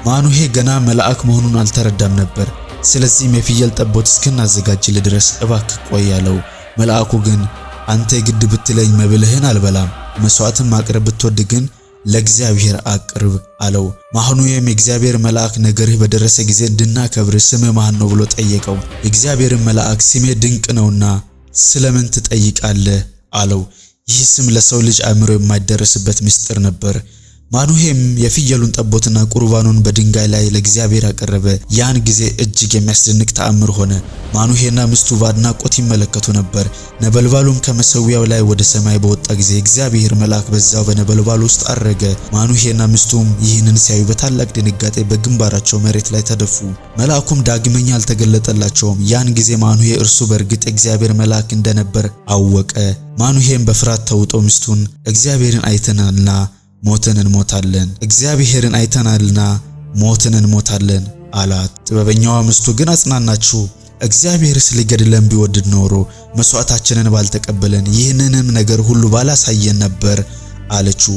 ማኑሄ ገና መልአክ መሆኑን አልተረዳም ነበር። ስለዚህም የፍየል ጠቦት እስክናዘጋጅልህ ድረስ እባክህ ቆይ አለው። መልአኩ ግን አንተ ግድ ብትለኝ መብልህን አልበላም፣ መስዋዕትን ማቅረብ ብትወድ ግን ለእግዚአብሔር አቅርብ አለው። ማኑሄም የእግዚአብሔር መልአክ ነገርህ በደረሰ ጊዜ እንድናከብር ስምህ ማን ነው ብሎ ጠየቀው። የእግዚአብሔር መልአክ ስሜ ድንቅ ነውና ስለምን ትጠይቃለህ አለው። ይህ ስም ለሰው ልጅ አእምሮ የማይደረስበት ምስጢር ነበር። ማኑሄም የፍየሉን ጠቦትና ቁርባኑን በድንጋይ ላይ ለእግዚአብሔር አቀረበ። ያን ጊዜ እጅግ የሚያስደንቅ ተአምር ሆነ። ማኑሄና ሚስቱ በአድናቆት ይመለከቱ ነበር። ነበልባሉም ከመሠዊያው ላይ ወደ ሰማይ በወጣ ጊዜ እግዚአብሔር መልአክ በዛው በነበልባሉ ውስጥ አረገ። ማኑሄና ሚስቱም ይህንን ሲያዩ በታላቅ ድንጋጤ በግንባራቸው መሬት ላይ ተደፉ። መልአኩም ዳግመኛ አልተገለጠላቸውም። ያን ጊዜ ማኑሄ እርሱ በእርግጥ እግዚአብሔር መልአክ እንደነበር አወቀ። ማኑሄም በፍርሃት ተውጦ ሚስቱን እግዚአብሔርን አይተናልና ሞትን እንሞታለን አላት። ጥበበኛዋ ሚስቱ ግን አጽናናችው። እግዚአብሔርስ ሊገድለን ቢወድ ኖሮ መስዋዕታችንን ባልተቀበለን፣ ይህንንም ነገር ሁሉ ባላሳየን ነበር አለችው።